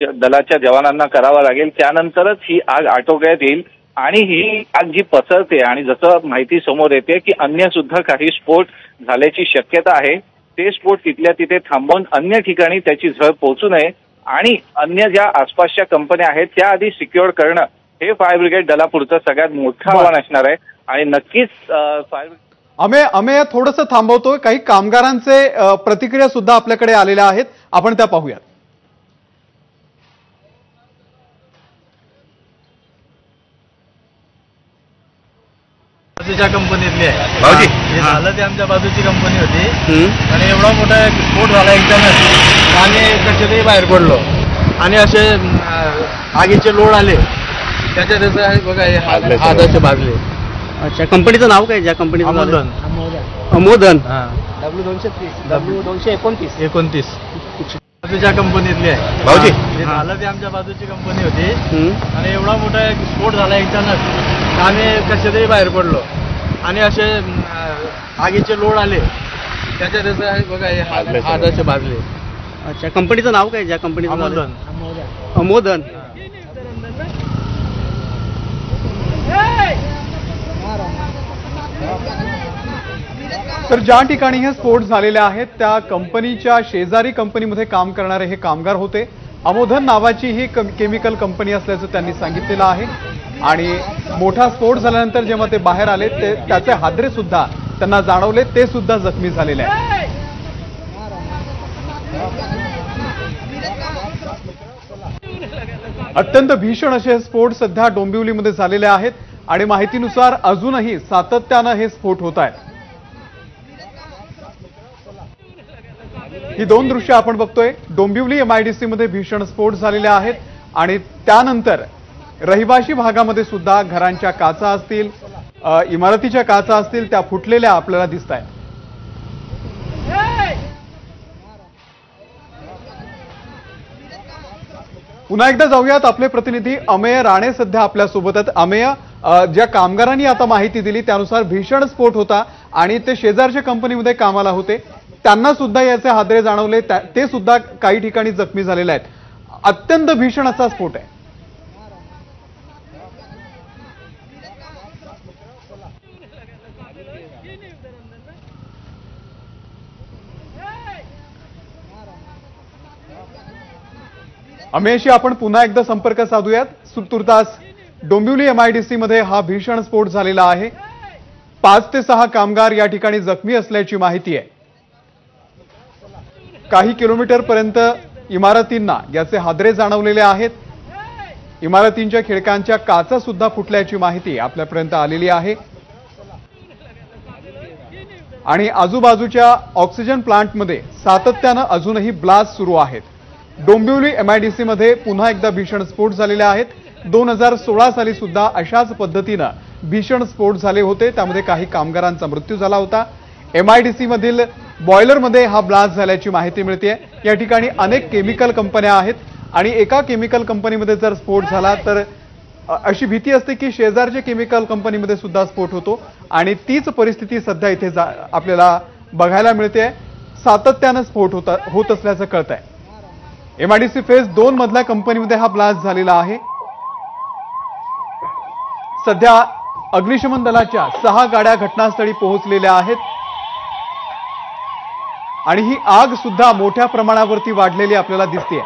दलाच्या जवानांना करावा लागेल, त्यानंतरच ही आग आटोक्यात येईल। आणि ही आग जी पसरते आणि जसं माहिती समोर येते की अन्य सुद्धा काही स्फोट झाल्याची शक्यता आहे, ते स्फोट तिथल्या तिथे थांबवून अन्य ठिकाणी त्याची झळ पोहोचू नये आणि अन्य ज्या आसपासच्या कंपन्या आहेत त्या आधी सिक्युअर करणं हे फायर ब्रिगेड दलापुढचं सगळ्यात मोठं आव्हान असणार आहे। आणि नक्कीच फायर अमेय थोडंसं थांबवतोय, काही कामगारांचे प्रतिक्रिया सुद्धा आपल्याकडे आलेल्या आहेत, आपण त्या पाहूयात। बाजूच्या कंपनीतली आहे भाऊजी, हे झालं ते आमच्या बाजूची कंपनी होती आणि एवढा मोठा स्फोट झाला एकदमच। आम्ही कशातही बाहेर पडलो आणि असे आगीचे लोड आले, त्याच्यात आहे बघा हे हाताचे भागले। अच्छा, कंपनीचं नाव काय? ज्या कंपनीचं अमोधन अमोधन W229 बाजूच्या कंपनीतली आहे भाऊजी, हे झालं ते आमच्या बाजूची कंपनी होती आणि एवढा मोठा स्फोट झाला एकदमच। आम्ही कशातही बाहेर पडलो आणि असे आगीचे लोड आले, त्याच्यात आहे बघा हे हाताचे भागले। अच्छा, कंपनीचं नाव काय? ज्या कंपनीचं अमोधन अमोधन तर ज्या ठिकाणी हे स्फोट झालेले आहेत त्या कंपनीच्या शेजारी कंपनीमध्ये काम करणारे हे कामगार होते। अमोधन नावाची ही केमिकल कंपनी असल्याचं त्यांनी सांगितलेलं आहे आणि मोठा स्फोट झाल्यानंतर जेव्हा ते बाहेर आले ते त्याचे हादरे सुद्धा त्यांना जाणवले, ते सुद्धा जखमी झालेले आहेत। अत्यंत भीषण असे स्फोट सध्या डोंबिवलीमध्ये झालेले आहेत आणि माहितीनुसार अजूनही सातत्यानं हे स्फोट होत आहेत। ही दोन दृश्य आपण बघतोय। डोंबिवली MIDC मध्ये भीषण स्फोट झालेले आहेत आणि त्यानंतर रहिवाशी भागामध्ये सुद्धा घरांच्या काचा असतील, इमारतीच्या काचा असतील, त्या फुटलेल्या आपल्याला दिसत आहेत। पुन्हा एकदा जाऊयात, आपले प्रतिनिधी अमेय राणे सध्या आपल्या सोबत आहेत। अमेय, ज्या कामगारांनी आता माहिती दिली त्यानुसार भीषण स्फोट होता आणि ते शेजारच्या कंपनीमध्ये कामाला होते, त्यांना सुद्धा याचे हादरे जाणवले, ते सुद्धा काही ठिकाणी जखमी झालेले आहेत। अत्यंत भीषण असा स्फोट आहे। अमेयशी आपण पुन्हा एकदा संपर्क साधूयात। तुर्तास डोंबिवली MIDC मध्ये हा भीषण स्फोट झालेला आहे। 5 ते 6 कामगार या ठिकाणी जखमी असल्याची माहिती आहे। काही किलोमीटर पर्यंत इमारतींना याचे हादरे जाणवलेले आहेत। इमारतींच्या खिडक्यांच्या काचा सुद्धा फुटल्याची माहिती आपल्यापर्यंत आलेली आहे आणि आजूबाजूच्या ऑक्सिजन प्लांटमध्ये सातत्यानं अजूनही ब्लास्ट सुरू आहेत। डोंबिवली MIDC मध्ये पुन्हा एकदा भीषण स्फोट झालेले आहेत। 2016 साली सुद्धा अशाच पद्धतीनं भीषण स्फोट झाले होते, त्यामध्ये काही कामगारांचा मृत्यू झाला होता। MIDC मधील बॉयलरमध्ये हा ब्लास्ट झाल्याची माहिती मिळते। या ठिकाणी अनेक केमिकल कंपन्या आहेत आणि एका केमिकल कंपनीमध्ये जर स्फोट झाला तर अशी भीती असते की शेजारच्या केमिकल कंपनीमध्ये सुद्धा स्फोट होतो आणि तीच परिस्थिती सध्या इथे आपल्याला बघायला मिळते। सातत्यानं स्फोट होत असल्याचं कळतंय। MIDC फेज 2 मधल्या कंपनीमध्ये हा ब्लास्ट झालेला आहे। सध्या अग्निशमन दलाच्या 6 गाड्या घटनास्थळी पोहोचलेल्या आहेत आणि ही आग सुद्धा मोठ्या प्रमाणावरती वाढलेली आपल्याला दिसते।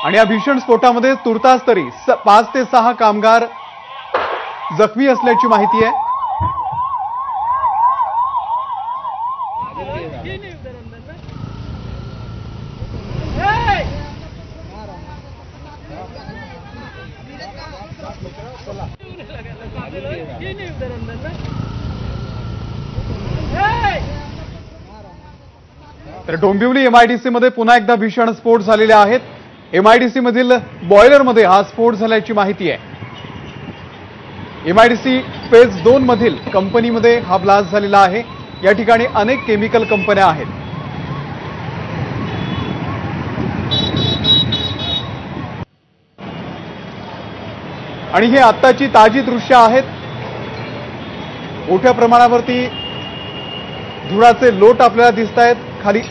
आणि या भीषण स्फोटामध्ये तुर्तास तरी 5 ते 6 कामगार जखमी असल्याची माहिती आहे। तर डोंबिवली MIDC मध्ये पुन्हा एकदा भीषण स्फोट झालेले आहेत। MIDC मधील बॉयलरमध्ये हा स्फोट झाल्याची माहिती आहे। MIDC फेज 2 मधील कंपनीमध्ये हा ब्लास्ट झालेला आहे। या ठिकाणी अनेक केमिकल कंपन्या आहेत। आणि हे आत्ताची ताजी दृश्य आहेत। मोठ्या प्रमाणावरती धुराचे लोट आपल्याला दिसत आहेत. खाली